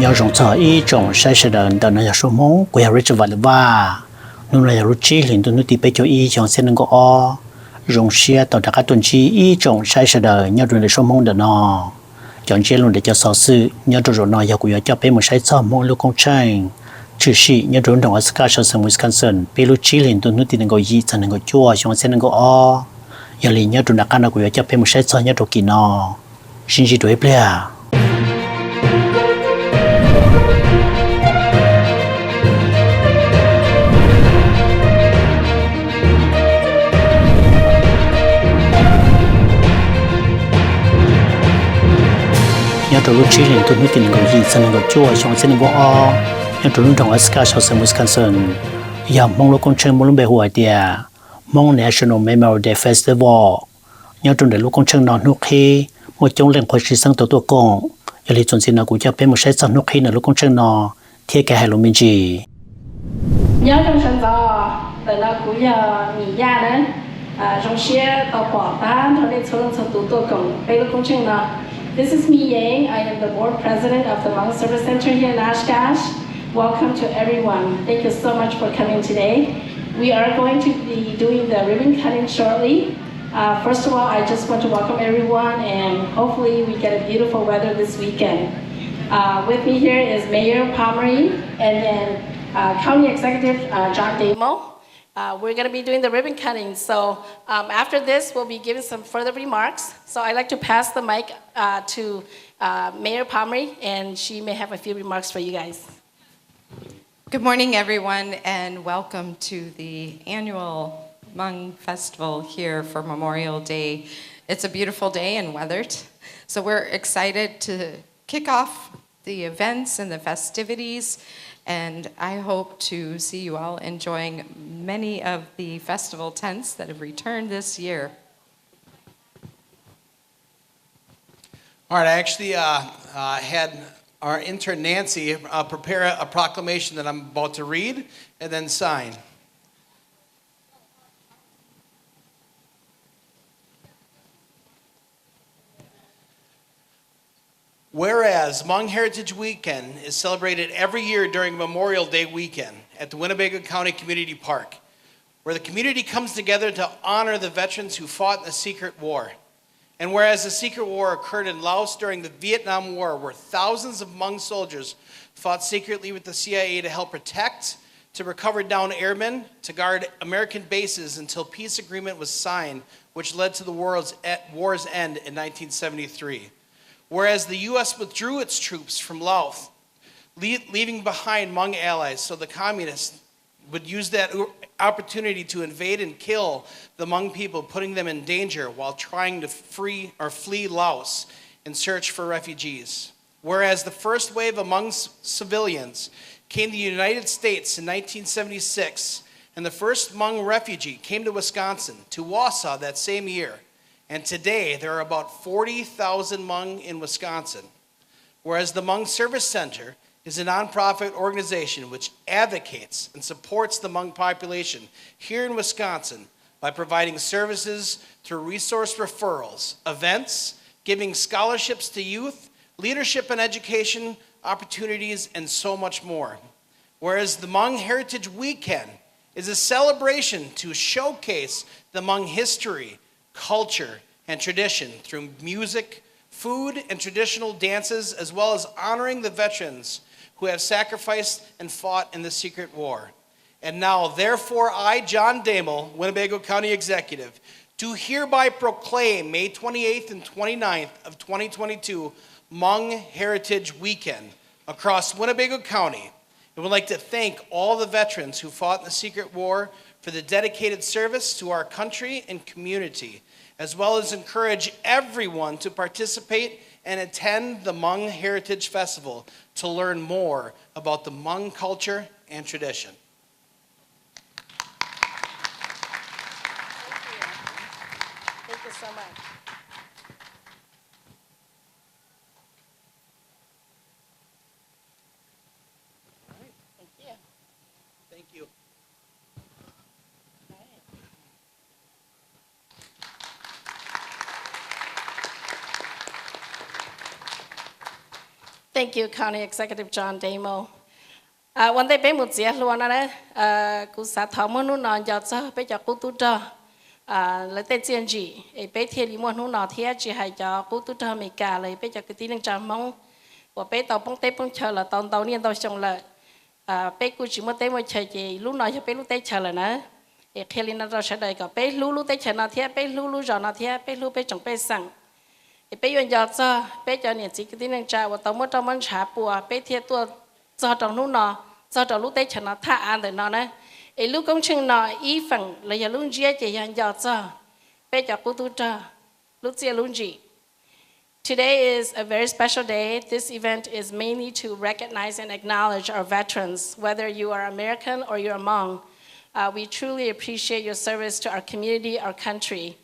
nhớ rộng thọ ý trồng sai sẽ đợn đợn là số mong của nhà rich vật và nung là rút chi liền tụi nó tìm bây cho ý trồng sẽ nâng có o rộng xe tàu đặc tuần chi ý trồng sai sẽ đợn nhớ rồi là số mong đợn nọ chọn chế luôn để cho sở sự nhớ rồi nọ giờ của cho bé một sai cho mong lưu công tranh trừ sĩ nhớ rồi đồng Oshkosh sang Wisconsin bé rút chi liền tụi nó tìm nâng có gì cho nâng có chua trồng sẽ nâng có o giờ liền nhớ rồi đặc ăn của cho bé một sai cho nhớ rồi kỳ nọ xin chỉ đuổi ple nhớ tụi lúc chỉ liền tụi nước tiền gọi gì sang gọi chua xong sang gọi o nhớ tụi lúc trong Oshkosh sang Wisconsin giờ mong lúc con chân mong lúc bề hoài tiề mong National Memorial Day Festival nhớ tụi để lúc con chân nón nước khi một trong lần khoa sang tổ con giờ lý chuẩn xin nó cũng cho bé một set sang nước khi là lúc con chân nọ thiết kế hai lô minh gì nhớ trong sân gió từ nó cũng giờ nghỉ ra đấy trong xe tàu bỏ ta thôi để xuống tổ con bé lúc con chân nọ. This is me Yang. I am the board president of the Hmong Service Center here in Oshkosh. Welcome to everyone. Thank you so much for coming today. We are going to be doing the ribbon cutting shortly. First of all, I just want to welcome everyone and hopefully we get a beautiful weather this weekend. With me here is Mayor Pomeroy and then County Executive John Damo. We're going to be doing the ribbon cutting. So after this, we'll be giving some further remarks. So I'd like to pass the mic to Mayor Pomeroy, and she may have a few remarks for you guys. Good morning, everyone, and welcome to the annual Hmong Festival here for Memorial Day. It's a beautiful day and weathered, so we're excited to kick off the events and the festivities. And I hope to see you all enjoying many of the festival tents that have returned this year. All right, I actually had our intern Nancy prepare a proclamation that I'm about to read and then sign. Whereas Hmong Heritage Weekend is celebrated every year during Memorial Day weekend at the Winnebago County Community Park, where the community comes together to honor the veterans who fought in the Secret War. And whereas the Secret War occurred in Laos during the Vietnam War, where thousands of Hmong soldiers fought secretly with the CIA to help protect, to recover downed airmen, to guard American bases until peace agreement was signed, which led to the war's end in 1973. Whereas the U.S. withdrew its troops from Laos, leaving behind Hmong allies, so the communists would use that opportunity to invade and kill the Hmong people, putting them in danger while trying to flee Laos in search for refugees. Whereas the first wave of Hmong civilians came to the United States in 1976, and the first Hmong refugee came to Wisconsin, to Wausau that same year. And today, there are about 40,000 Hmong in Wisconsin. Whereas the Hmong Service Center is a nonprofit organization which advocates and supports the Hmong population here in Wisconsin by providing services through resource referrals, events, giving scholarships to youth, leadership and education opportunities, and so much more. Whereas the Hmong Heritage Weekend is a celebration to showcase the Hmong history, culture, and tradition through music, food, and traditional dances, as well as honoring the veterans who have sacrificed and fought in the Secret War. And now, therefore, I, John Damo, Winnebago County Executive, do hereby proclaim May 28th and 29th of 2022 Hmong Heritage Weekend across Winnebago County. And would like to thank all the veterans who fought in the Secret War for the dedicated service to our country and community, as well as encourage everyone to participate and attend the Hmong Heritage Festival to learn more about the Hmong culture and tradition. Thank you so much. Thank you. Thank you. Thank you, County Executive John Damo. One day, Bemut Zia Luana, Kusatamunu, Yatsa, Peja Kututa, Letetianji, a Betty Limonu, not here, Jihaja, Kututa Mika, a Peja Katin Jamon, or Beta Ponte Ponchala, Tondoni and Doshonla, Pekuchimote Chaji, Luna, Pelute Chalana, a Kelina Shadaka, Pe Lulu, the Chanatia, Pe Lulu, Janatia, Pe Lupe Sang. A pay on Yatsa, Pejan and Sikitin and Cha, what Tomotaman Chapua, Petia to Zatanuna, Zatalute Chanata and the Nana, a Lukonching na, Ifang, Layalunjia and Yatsa, Peja Kututa, Lucia Lunji. Today is a very special day. This event is mainly to recognize and acknowledge our veterans, whether you are American or you're Hmong. We truly appreciate your service to our community, our country.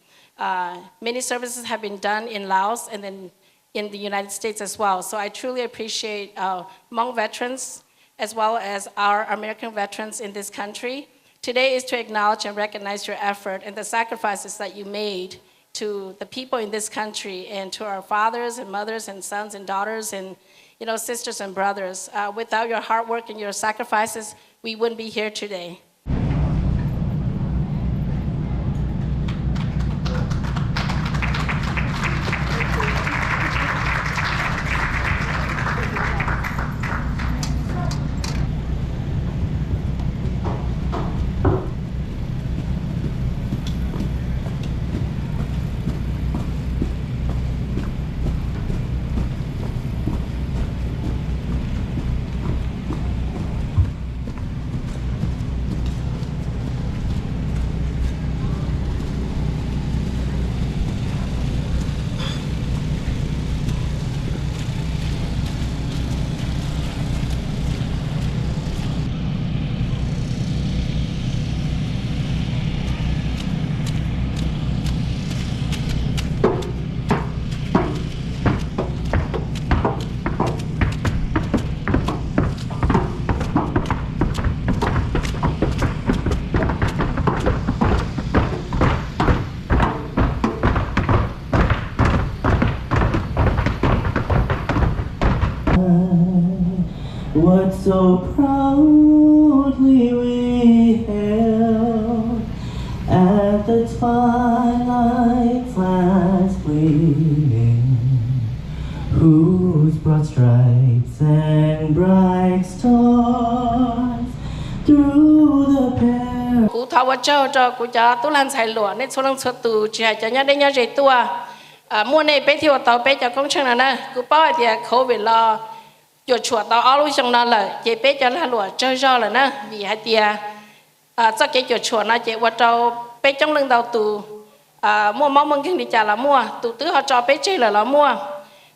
Many services have been done in Laos and then in the United States as well. So I truly appreciate Hmong veterans as well as our American veterans in this country. Today is to acknowledge and recognize your effort and the sacrifices that you made to the people in this country and to our fathers and mothers and sons and daughters and sisters and brothers. Without your hard work and your sacrifices, we wouldn't be here today. What so proudly we hailed at the twilight's last gleaming, whose broad stripes and bright stars through the pear. Cú thảo vật cho cú cho tu lan xài lụa nên số lượng số tù chỉ hay cho nhau đến nhau dễ tua. Mua này bé thiêu tàu bé cho công trình này cú bao thì COVID lo. Yo chuột tao áo trong nó là chế bé cho là lụa chơi do là nè vì hai tia chắc cái yo chuột nó chế qua tao bé trong lưng tao tù mua món măng kinh đi trả là mua tù tứ họ cho bé chơi là mua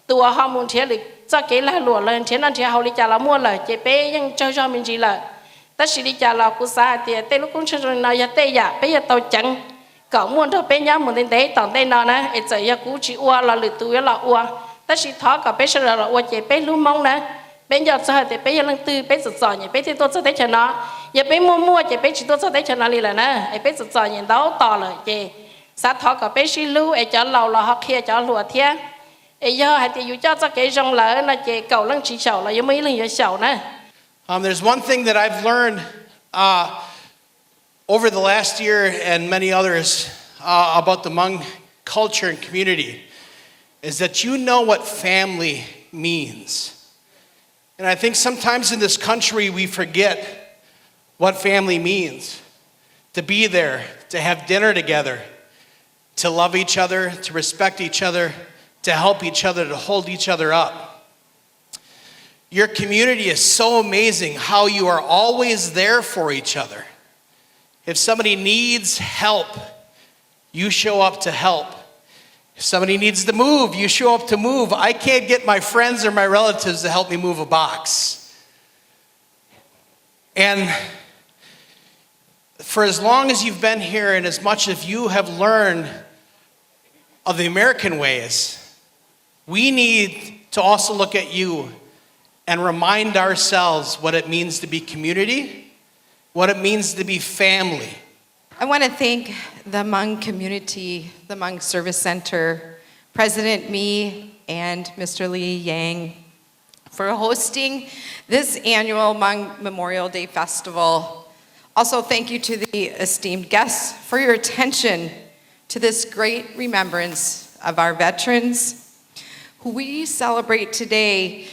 tù họ muốn thế thì chắc cái là lụa lên thế nên thì họ đi trả là mua là chế bé nhưng chơi do mình chỉ là ta chỉ đi trả là cú sa tia tê lúc cũng chơi rồi nó ya tê ya bé ya tao chẳng cậu muốn tao bé nhá muốn đến đấy tao đây nó nè ấy giờ ya cú chỉ qua là lử tù ya là qua ta chỉ thọ cả bé chơi là qua chế bé lu mong nè bé giờ sao thì bé giờ lăng tư bé sụt sỏi nhỉ bé thì tôi sẽ thấy cho nó giờ bé mua thì bé chỉ tôi sẽ thấy cho nó đi là nè bé sụt sỏi nhỉ đó to rồi chị sát thọ cả bé xí lưu ấy cho lầu là họ kia cho lùa thiê ấy giờ hay thì dù cho cái rong lỡ là chị cầu lăng chỉ sầu là giống mấy lần giờ sầu nè. There's one thing that I've learned over the last year and many others about the Hmong culture and community is that you know what family means. And I think sometimes in this country we forget what family means. To be there, to have dinner together, to love each other, to respect each other, to help each other, to hold each other up. Your community is so amazing how you are always there for each other. If somebody needs help, you show up to help. If somebody needs to move, you show up to move. I can't get my friends or my relatives to help me move a box. And for as long as you've been here and as much as you have learned of the American ways, we need to also look at you and remind ourselves what it means to be community, what it means to be family. I want to thank the Hmong community, the Hmong Service Center, President Me and Mr. Lee Yang for hosting this annual Hmong Memorial Day Festival. Also, thank you to the esteemed guests for your attention to this great remembrance of our veterans who we celebrate today.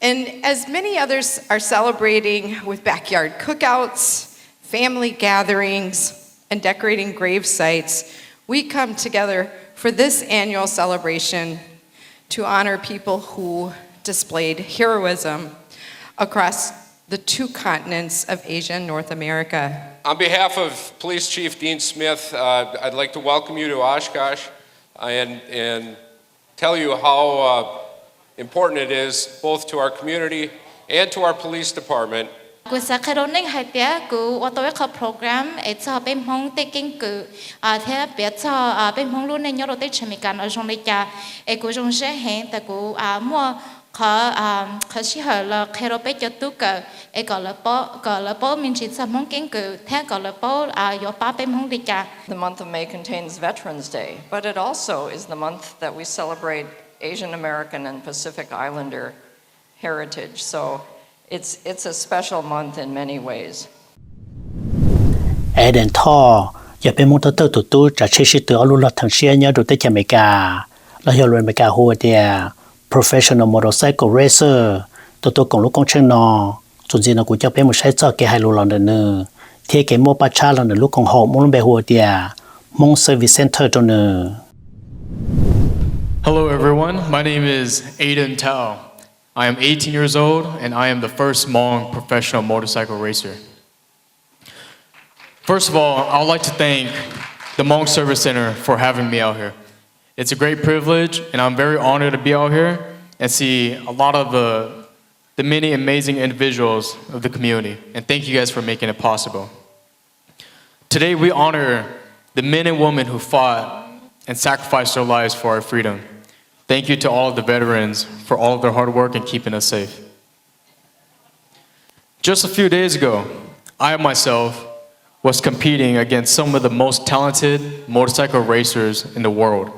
And as many others are celebrating with backyard cookouts, family gatherings, and decorating grave sites, we come together for this annual celebration to honor people who displayed heroism across the two continents of Asia and North America. On behalf of Police Chief Dean Smith, I'd like to welcome you to Oshkosh and tell you how important it is both to our community and to our police department. Cú sa khai đón nên hai bé cú ô tô cái program ấy cho bên Hmong taking cú thế bé cho bên Hmong luôn nên nhớ đầu tiên chuẩn bị ở trong đây cha ấy cú trong sẽ hẹn tại cú mua khó chỉ hỏi là khai đồ bé cho tu cờ ấy gọi là bố mình chỉ sa Hmong kinh cú thế gọi là bố yếu ba bên Hmong đi cha. The month of May contains Veterans Day, but it also is the month that we celebrate Asian American and Pacific Islander heritage. So it's a special month in many ways. Đèn thọ, giờ bên mong tớ tụ trả chế sĩ tớ luôn là thằng xia nhớ được tới chả mấy cả, là hiểu luôn mấy cả hồ địa professional motorcycle racer, tụi cùng lúc công trình nó, chuẩn gì nó cũng cho bên một sai cho cái hai lô lần nữa, thì cái mua ba cha lần nữa lúc còn học muốn bên hồ địa, Hmong Service Center cho nữa. Hello everyone, my name is Nat'l. I am 18 years old and I am the first Hmong professional motorcycle racer. First of all, I would like to thank the Hmong Service Center for having me out here. It's a great privilege and I'm very honored to be out here and see a lot of the many amazing individuals of the community. And thank you guys for making it possible. Today we honor the men and women who fought and sacrificed their lives for our freedom. Thank you to all of the veterans for all of their hard work and keeping us safe. Just a few days ago, I myself was competing against some of the most talented motorcycle racers in the world.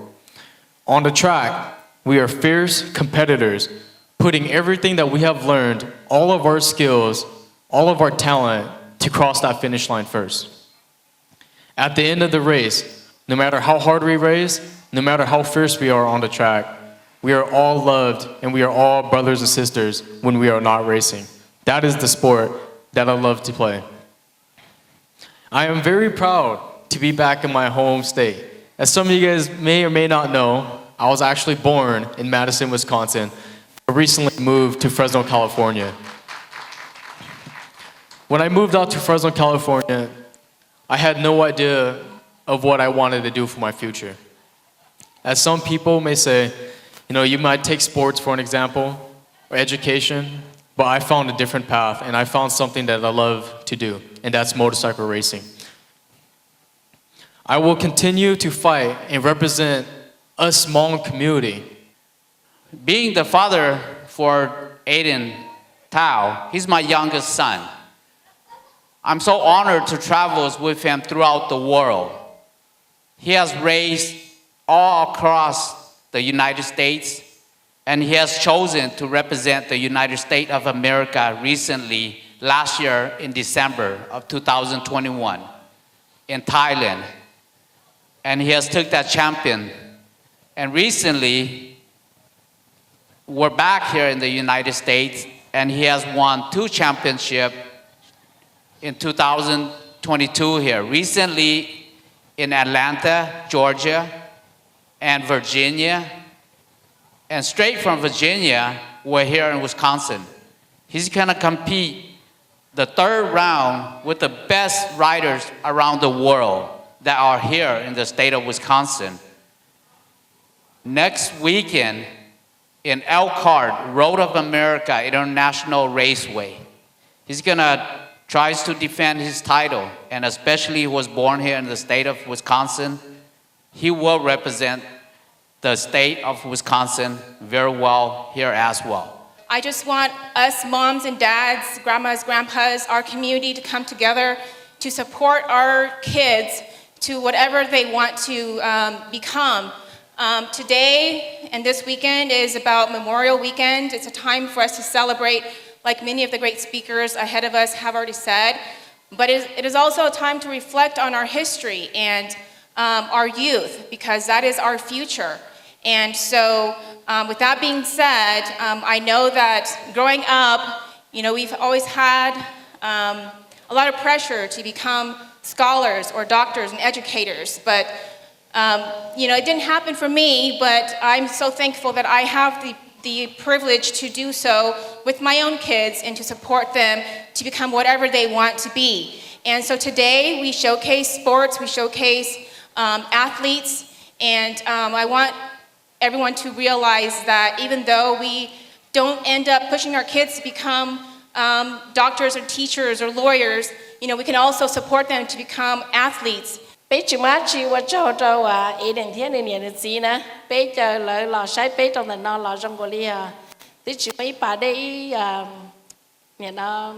On the track, we are fierce competitors, putting everything that we have learned, all of our skills, all of our talent, to cross that finish line first. At the end of the race, no matter how hard we race, no matter how fierce we are on the track, we are all loved and we are all brothers and sisters when we are not racing. That is the sport that I love to play. I am very proud to be back in my home state. As some of you guys may or may not know, I was actually born in Madison, Wisconsin, but recently moved to Fresno, California. When I moved out to Fresno, California, I had no idea of what I wanted to do for my future. As some people may say, you might take sports for an example, or education, but I found a different path, and I found something that I love to do, and that's motorcycle racing. I will continue to fight and represent us Hmong community. Being the father for Aiden Tao, he's my youngest son. I'm so honored to travel with him throughout the world. He has raced all across the United States, and he has chosen to represent the United States of America recently, last year in December of 2021 in Thailand. And he has took that champion. And recently, we're back here in the United States, and he has won 2 championships in 2022 here. Recently in Atlanta, Georgia, and Virginia. And straight from Virginia, we're here in Wisconsin. He's gonna compete the 3rd round with the best riders around the world that are here in the state of Wisconsin. Next weekend in Elkhart, Road of America International Raceway. He's gonna try to defend his title, and especially he was born here in the state of Wisconsin. He will represent the state of Wisconsin very well here as well. I just want us moms and dads, grandmas, grandpas, our community to come together to support our kids to whatever they want to become. Today and this weekend is about Memorial Weekend. It's a time for us to celebrate, like many of the great speakers ahead of us have already said. But it is also a time to reflect on our history and our youth, because that is our future. And so, with that being said, I know that growing up, we've always had a lot of pressure to become scholars or doctors and educators, but it didn't happen for me, but I'm so thankful that I have the privilege to do so with my own kids and to support them to become whatever they want to be. And so today we showcase sports, we showcase athletes, and I want everyone to realize that even though we don't end up pushing our kids to become doctors or teachers or lawyers, we can also support them to become athletes. bây giờ mà chỉว่าเจ้าý định thiên niên niên gì nè bây giờ lại là sai bây trong này nó là trong cái gì thì chỉ mấy bà đây miền nó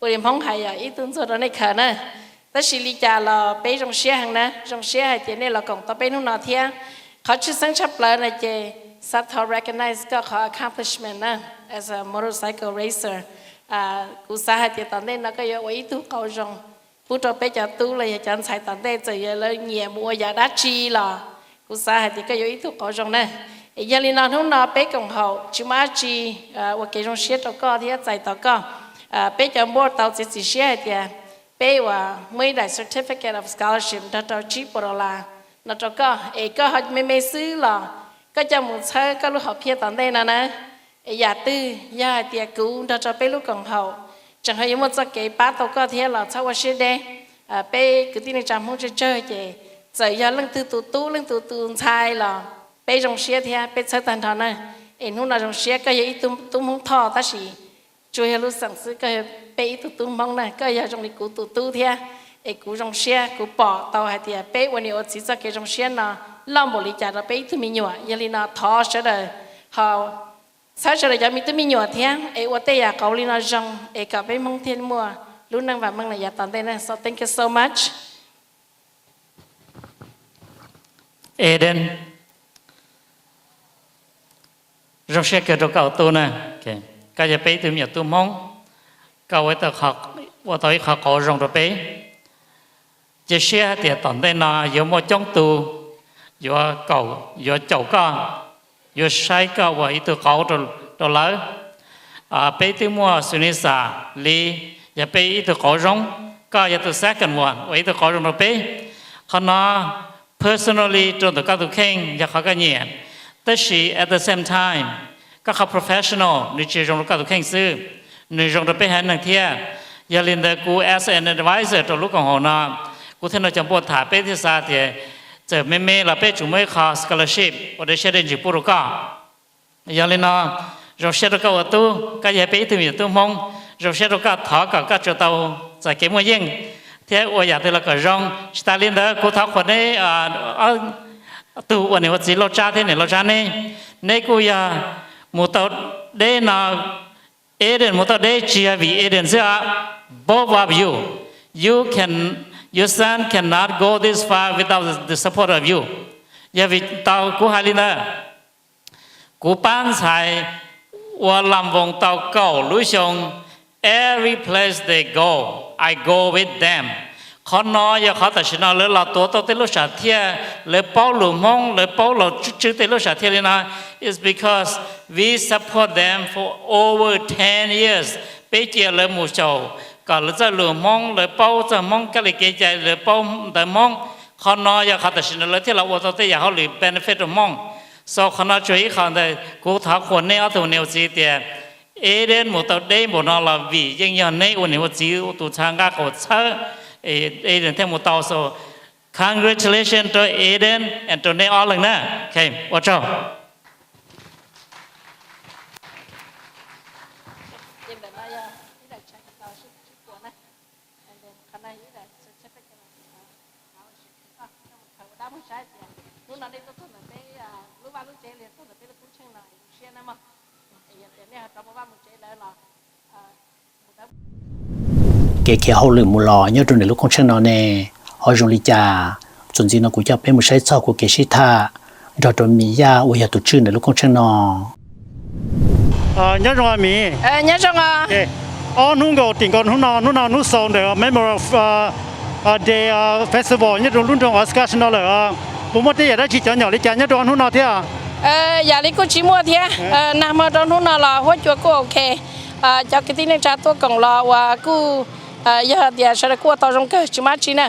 bữa đêm phong hay ý tưởng cho nó này khờ nèแต่สิลิจาlà bây trong xe hàng nè trong xe hay thì này là còn tao bây nó nọ thiênเขาชื่อสังชับเลยนะเจสัตว์เขา recognize ก็เขา accomplishment นะ as a motorcycle racer กูสาหัสที่ตอนนี้nóก็อยู่ý tu cầu rongผู้ตัวไปจะตู้เลยอาจารย์ใส่ตอนเด็กจะเยอะเลยเหนียมัวยาดัชชีหรอกูสาหัสที่ก็อยู่ที่ทุกคนจงนะยาลินอนทุ่งนอไปกับเขาชิมาจีว่าเกี่ยวกับเชียตัวก็ที่ใจตัวก็ไปจะบวชตัวจิตเชียที่ไปว่าไม่ได้ certificate of scholarship ตัวจีปรลานั่นตัวก็ก็เขาไม่ซื้อหรอก็จะมุ่งเชื่อก็รู้เขาเพียรตอนเด็กนะอย่าตื้อยาเตียกูตัวไปลูกของเขาchẳng hay một cái cái bát tàu có thể là sau khi đây, bây cứ tin là chăm không chơi chứ, giờ giờ lưng từ từ sai là, bây trong xe thì bây chơi tan thọ này, em hôm nào trong xe cái gì tung không thọ ta chỉ, chui lúc sáng sớm cái bây tung mong này, cái giờ trong này cú tu thì, em cú trong xe cú bỏ tàu hay thì bâyวันนี้ở chỉ cái trong xe nó làm một lý trả là bây tụi mình nhọ, giờ li nó thọ sẽ đời họ sau đó giờ mình tụi mình nhỏ thế, ở đây à cậu Lina Jong, ở cả bên Hmong Thiên mua, lúc năng và mang lại giá tận đây nè, so thank you so much. Eden, rồi sẽ kêu cho cậu tu nè, cái gì bé tụi mình tụi Hmong, cậu ấy tự học, và tôi học có rong rồi bé, chỉ sẽ thì tận đây là có một trong tu, có cậu, có cháu con. Yo sai ka wa itu kau to la pe tu mo sunisa li ya pe itu kau rong ka ya tu second one wa itu kau rong no pe khana personally to the ka tu king ya kha ka nye ta shi at the same time ka kha professional ni che rong ka tu king sư ni rong to pe han nang thia ya lin the ku as an advisor to lu kong ho na ku then no cham po tha pe thi sa the giờ mấy là bé chúng mới khá scholarship và để sẽ đến chỉ bổ cả, giờ lên nó rồi sẽ được cái tu cái gì bé thì mình tu mong rồi sẽ được cái thọ cái chỗ tàu giải cái mua yên, thế ở nhà thì là cái rong, Stalin đó cô thọคนนี้tuวันนี้ว่าchỉ lo cha thế này lo cha này, này cô ya một tàu đây là Eden một tàu đây chỉ vì Eden sẽ both of you can. Your son cannot go this far without the support of you. Ya vì tao của Halina, của ban sai, và làm vòng tao cầu lối sông, every place they go, I go with them. Khó nói ya khó ta xin nói là tổ tao tới lúc sát thia, lấy bao lù mong, lấy bao lù chữ tới lúc sát thia lên is because we support them for over 10 years. Bây giờ lấy một châu. Cả là za lừa mong lời bao za mong cái này cái lời bao đời mong họ nói ya khát xin lời thì là ô tô thì họ lì benefit mong sau họ nói chơi họ này cố tháo khuẩn này ở tụ nhiều gì tiền Eden một tàu đây một nó là vì những nhà này ôn nhiều gì tụ sang các cổ车Eden thêm một tàu so congratulations to Eden and to này all lần nữa okay watch out. cái hậu lửa mù lò nhớ trong này lúc con chân nó nè họ dùng lý trà chuẩn gì nó cũng cho bé một sai sau của cái sĩ tha เราตัวมียาอุยาตุชื่อในลูกของเชนอnhớ rồi mi nhớ rằng à nung go tình con nung nào nung song the member of the festival nhớ rồi luôn trong Oshkosh nó là bố mất thế đã chỉ cho nhỏ đi chả nhớ rồi nung nào thế à giờ đi cô chỉ mua thế nằm ở trong nung nào là hỗ trợ cô ok cho cái tin trả tôi còn lo và cô giờ thì sẽ cô tao trong cái chỉ mất chỉ nè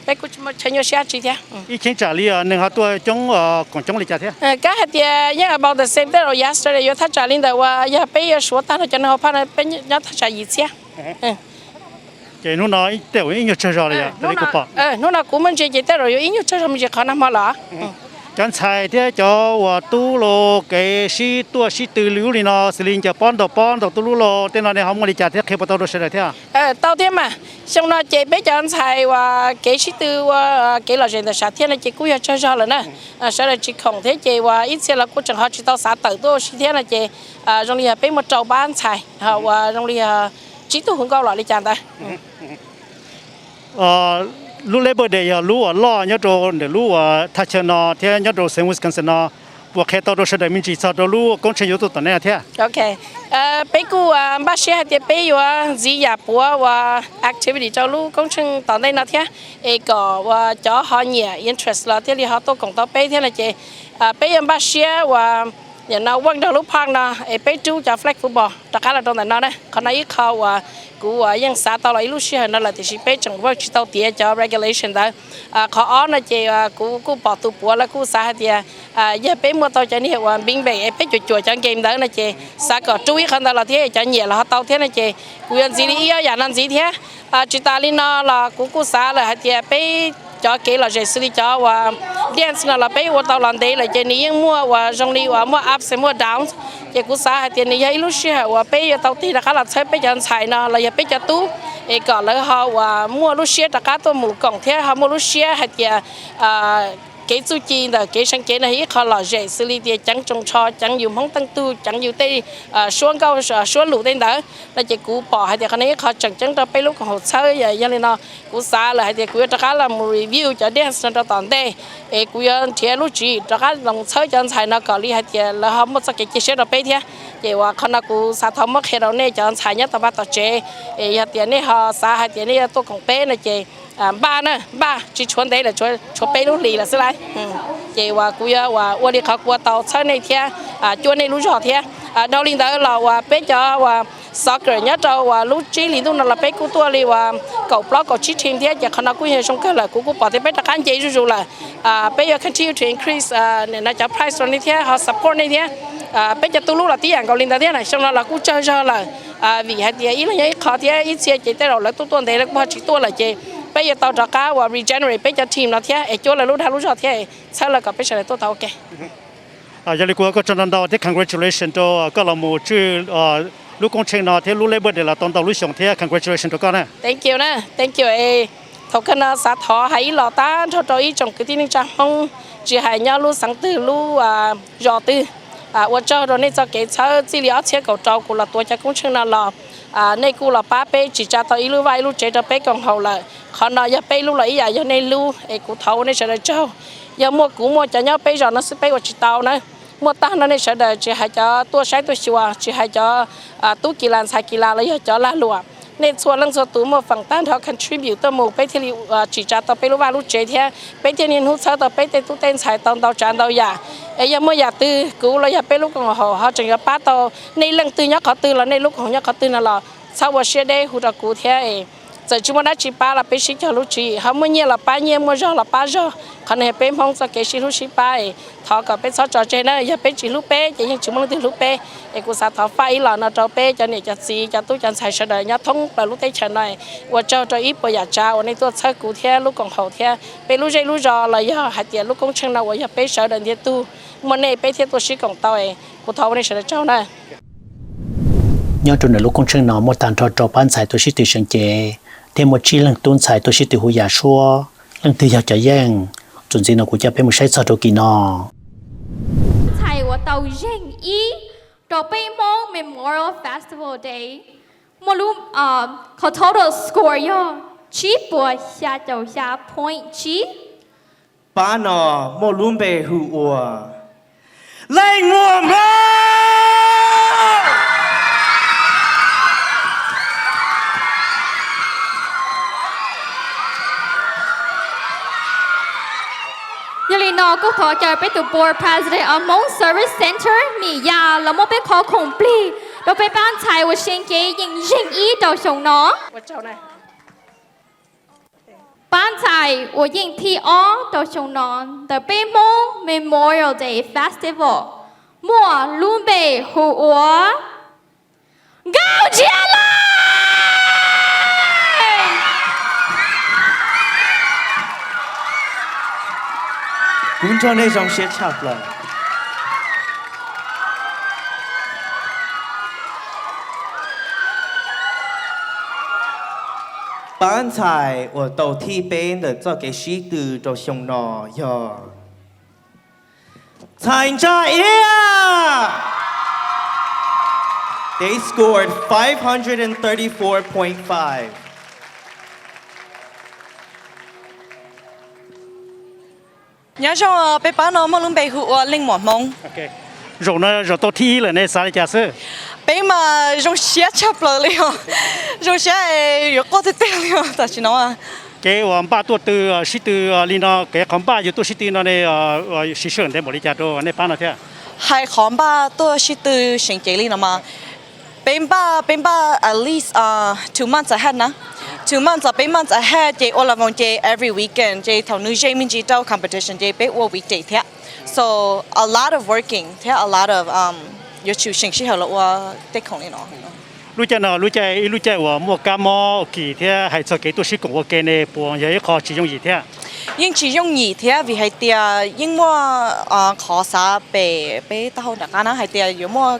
bé cô chỉ mất chơi nhiều xe chỉ thế ý kiến trả lời nên họ tôi chống còn chống lại trả thế cái hạt thì yeah about the same day or yesterday you thắt trả lên đầu và giờ bé số ta nó cho nó phát bé nhớ thắt trả gì xe cái nó nói tiểu ý nhiều chơi rồi đấy cô bảo nó là của mình chơi chơi rồi ý nhiều chơi rồi mình chỉ khó nằm mà lỡ chẳng sai thế cho và tu lo cái sĩ tua sĩ từ lưu này nó xử lý cho pon đầu tu lo tên là này không có trả thế khi bắt đầu sẽ là thế à tao thế mà xong nó chơi bé chẳng sai và cái sĩ từ cái là chuyện là sát thế là chơi cúi chơi rồi là nè sẽ là chỉ không thế chơi và ít xe là cũng chẳng họ chỉ tao sát tử tôi sĩ thế là chơi trong này bé một trâu bán sai và trong này chỉ tu không cao lại đi chàng ta lúc lấy bữa để lúc ở lo nhớ đồ để lúc ở thay chân nó thế nhớ đồ xem Wisconsin nó buộc khai tàu đồ sẽ để mình chỉ sao đồ lúc công trình yếu tố tận này thế ok bây cô bác sĩ hay thì bây giờ gì nhà bùa và activity cho lúc công trình tận đây nó thế có và cho họ nhiều interest là thế thì họ tôi cũng tao bây thế là chị bây giờ bác sĩ và nhà nó quăng đầu lúc phang nó bây chú cho flag football tất cả là trong này nó đấy còn nó ít khâu và cú yang xã tao là lúc xưa nó là thì bây chẳng có chỉ tao tiệt cho regulation đó khó nó chỉ cú bỏ tụ bùa là cú xã thì giờ bây mua tao cho nên là bình bề bây chuột cho game đó là chỉ xã có chú ý hơn đó là thế cho nhiều là họ tao thế là chỉ cú yang gì đi giờ làm gì thế chỉ ta lên nó là cú xã là thì bây cho cái là sẽ xử lý cho và dance là bây giờ tao làm đây là chỉ những mua và trong đi và mua ups mua downs chỉ cú xã thì những cái lúc xưa và bây giờ tao thì là khá là thấy bây giờ xài nó là giờ bây giờ tu còn là họ và mua lúc xưa tất cả tôi mua còn thế họ mua lúc xưa thì cái chu chi là cái sáng chế này họ là dễ xử lý thì chẳng trồng cho chẳng dùng không tăng tu chẳng dùng tây xuống cao xuống lũ tên đó là chỉ cú bỏ hay thì cái này họ chẳng chẳng cho bây lúc họ chơi vậy cho nên nó cú xa là hay thì cú tất cả là một review cho dance cho toàn đây cú thì lúc chỉ tất cả lòng chơi cho anh xài nó có lý hay thì là họ mất cái chia sẻ được bây thế thìว่าคนนักกูสาธรรมะเราเนี่ยจะใช้เนี่ยตัวบ้าตัวเจอย่างเดียวเนี่ยเขาสาหัสเนี่ยตัวของเป้เนี่ยเจบ้านะบ้าจีชวนได้เลยชวนเป้รู้ลีละสิไรเจว่ากูว่าวันนี้เขากูเตาใช้ในเทียชวนในรู้จอดเทียดาวลินเตอร์เราว่าเป้จะว่าsoccer nhớ cho và lúc chỉ lý do là bé cô tua li và cậu blog cậu chỉ thêm thế giờ khana cô hiện trong cái là cô bỏ thế bé ta can chế rồi là bây giờ continue to increase nên là cho price này thế họ support này thế bây giờ tôi lúc là tiếng cậu linh ta thế này xong là cô chơi cho là vì hay thì ý là như khó thế ít xe chỉ tới rồi là tôi tuần thế là bao chỉ tôi là chế bây giờ tao trả cá và regenerate bây giờ team là thế ở chỗ là lúc cho thế sau là cậu bây giờ tôi tao ok giờ thì cô có cho nên đó thì congratulations cho các làm một chữ lúc công trình nó thì lúc lấy bữa để là toàn tàu lúc xong thì congratulations cho con nè thank you thầu cái nó xã thọ hãy lò ta cho ý trong cái tin trang không chỉ hãy nhau lúc sáng từ lúc rò từ và cho rồi nên cho cái cháu chỉ liệu chế cầu trâu của là tuổi cho công trình là nên cô là ba bé chỉ cho tao ý lúc vay lúc chế cho bé còn hậu là còn nó giờ bé lúc là ý giờ cho nên lúc của thầu nên sẽ là trâu giờ mua cho nhau bé rồi nó sẽ bé của chị tao nữa mua ta nó nên sẽ đợi chỉ hay cho tua sáng tua chiều chỉ hay cho tú kỳ lan sai kỳ lan lấy cho lá lụa nênส่วนเรื่องส่วนตัวมาฝั่งต้านเขา contribute ตัวหมู่ไปที่จีจ่าต่อไปรู้ว่ารู้เจเทียไปที่นี่หูเสือต่อไปที่ตู้เต้นใส่ตอนจานยายังไม่อยากตื้อกูเราอยากไปลูกของเขาจึงจะป้าต่อในเรื่องตื้อยักเขาตื้อแล้วในลูกของยักเขาตื้อนั่นแหละชาวเชียได้หูตะกูเทียจะจุดนั้นจีป้าเราไปชิจารุจีเขาไม่เนี่ยเราป้าเนี่ยไม่รอเราป้ารอขณะเป็นห้องสเกชิรุชิป้าทอกับเป็นซอจอเจนะอย่าเป็นจีลูเป้จะยังจุดมันถึงลูเป้กูสาทอไฟหล่อนะจอเป้จะเนี่ยจะซีจะตู้จะใส่เฉยเนี่ยท่องไปลูกเตะเฉยหน่อยว่าเจ้าจะอีปอยากเจ้าวันนี้ตัวเชื่อกูเทียลูกของเขาเทียเป็นลูกใจลูกรอเลยอย่าหัดเดียลูกของเชิงเราว่าอย่าเป็นเฉยเดินเทียตู้มันเนี่ยเป็นเทียตัวชีของตัวกูทอวันนี้เฉยเจ้านะย้อนจนในลูกของเชิงนอหมดตานทอจอปั้นสายตัวชิติเชิงเจเทมชีหลังต้นสายตัวชิติหูยาชัวหลังที่อยากจะแย่งจนสินะกูจะเป็นมือใช้ซอโตกินอไทยว่าเตาแย่งอีต่อไปมอง Memorial Festival Day มารู้เขา total score ย่อชี้ปัวชาเจ้าชา point ชี้巴诺莫伦贝胡我，来我们。Yelino cũng thọ chờ bên từ board president of Hmong Service Center Mỹ Ya là một bên khó khủng pli đối với ban tài của sinh kế những dân ý đầu sống nó ban tài của những thi ó đầu sống nó the Hmong Memorial Day Festival mùa luôn bề hữu ủa gạo chia lại cũng cho nên dòng xe chạp lại bán tài ở đầu thi bên để cho cái sĩ từ đầu sông nọ giờ thành ra they scored 534.5 nhớ cho bé bán nó mong luôn bé hụt linh mỏ mong. Ok. Rồi nó rồi tôi thi là nên sao để chơi? Bé mà rồi xé chập rồi liền, rồi xé rồi có thể tiền liền, tại sao nó? Cái ba tuổi từ sĩ từ liên nó cái con ba giờ tôi sĩ từ nó này sĩ sinh để một đi chơi đó nên bán nó thế. Hai con ba tôi sĩ từ sinh chế liên mà. Bé ba at least 2 months ahead na. 2 months or 3 months ahead, they all of them every weekend. They thầu nữ dây mình chỉ tàu competition, they bé all weekday thế. So a lot of working, thế a lot of your chủ sinh sĩ hợp là để không đi nó. Lúc chơi của mua cam mua kỳ thế hay cho cái tôi sĩ cũng ok này, buồn giờ khó chỉ dùng gì thế? Nhưng chỉ dùng gì thế vì hay tia, nhưng mua khó sa bé tao đặc anh hay tia, rồi mua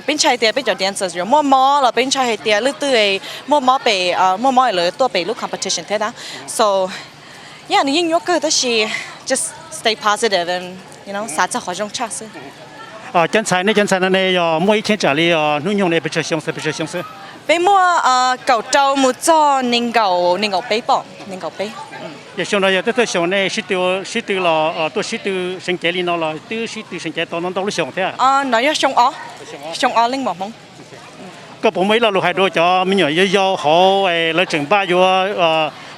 bên trái tia bên cho dancers, rồi mua mò là bên trái hay tia lúc tuổi mua mò bé mua mò làตัวbé lúc competition thế đó. So yeah, nhưng nhớ cái đó là just stay positive and you know, sát cho khó trong chắc sự. Chân trái này mua ít tiền trả li nuôi nhung này bị chơi xong sự. Bé mua cậu trâu mua cho nên cậu bé bỏ nên cậu bé. giờ xong rồi tôi xong này sĩ từ là tôi sĩ từ sinh kế li nó là từ sĩ từ sinh kế tao nó đâu lúc xong thế à? Nói là xong ó linh mỏ mong. Có bố mấy là lúc hai đôi cho mình nhớ do họ lấy chừng ba vô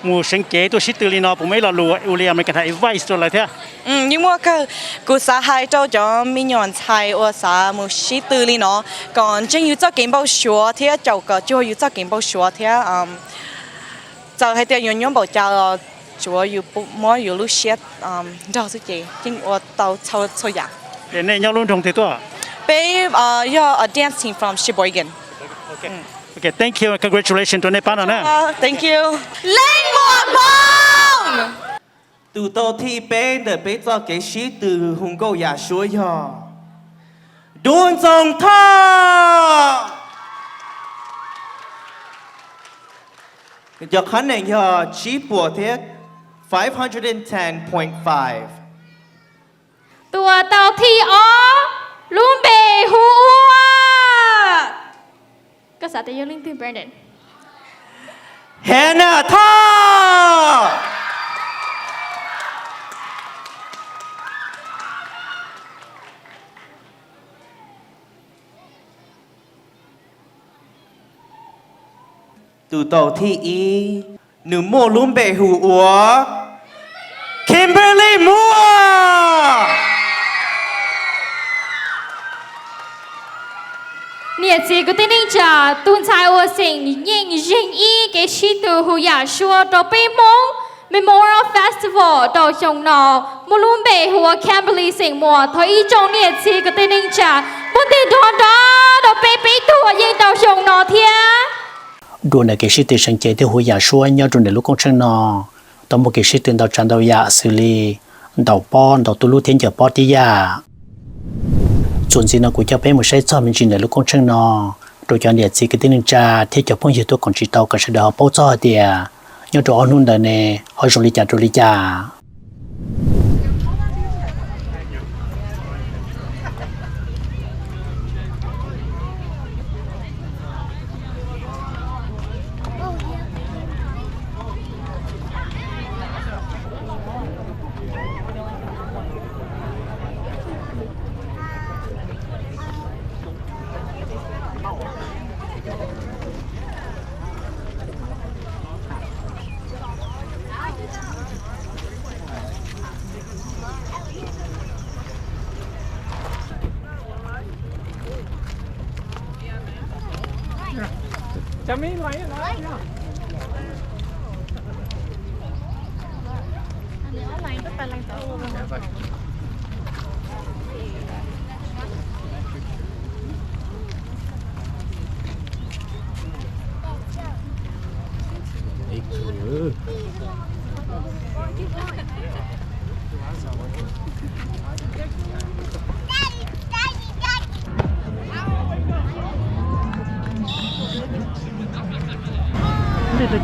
mua sinh kế tôi sĩ từ li nó bố mấy là lúc William mình cần phải advice rồi lại thế. Nhưng mà cái cụ xã hai cho mình nhận sai ở xã mua sĩ từ li nó còn chính yếu cho kiến bảo sửa thế cho cái cho yếu cho kiến bảo sửa thế就係啲樣樣保教主要冇要錄寫就係嘅，經我到抽人。你呢有論同睇多？俾有a dance team from Sheboygan。Okay, thank you and congratulations to 你班啊！Thank you。零我夢。từ đầu thi bên để bé cho cái sĩ từ hùng câu nhà suối nhỏ đuôn dòng thơ giờ khán này giờ chỉ bùa thế 510.5 ตัวเตาที่อ๋อลุ่มเบหัวก็สาธิตยลิงที่ Brandon เฮน่าท่าtừ đầu thi ý nữ mô luôn bể hủ ủa Kimberly Moore เนี่ยจีก็ติ้งจ่าตุนชายว่าสิ่งยิ่งยิ่งอีเกชิตูหูอยากชัวต่อไปมง Memorial Festival ต่อชงนอมลุ่มเบหัว Kimberly สิ่งมัวทออีจงเนี่ยจีก็ติ้งจ่าบุญติดอนต่อไปตัวยิ่งต่อชงนอเทียđua này cái sự tình sinh chế thì hồi giờ xưa nhớ trong này lúc con chân nó tao một cái sự tình đầu chân đầu ya xử lý đầu pon đầu tu lu thiên giờ pon đi ya chuẩn gì nó cũng cho bé một sai cho mình chỉ này lúc con chân nó rồi cho này chỉ cái tiếng cha thì cho phong gì tôi còn chỉ tàu cái sự đó bao giờ thì nhớ cho anh luôn đời này hỏi rồi đi cha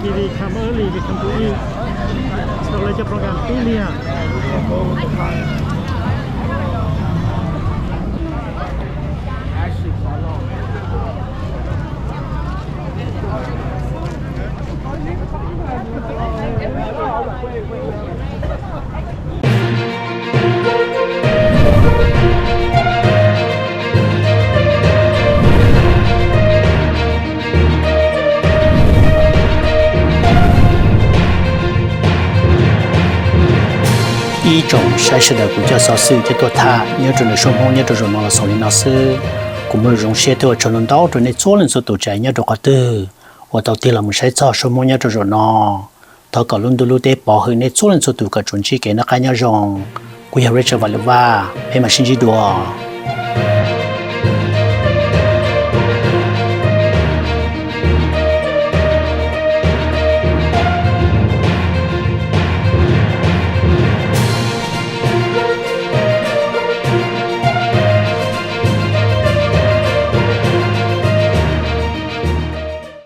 Kiri come early, we come to eat. So let's program Tulia. 一种筛选的国家少数这个他，要准的双方要准什么了？手里老师，我们用些的成人到准的做人所读者要准个的，我到底了我们筛找双方要准什么？他搞论的路的保护的做人所读个准期给那个要用，我要认识完了吧？还蛮新奇多。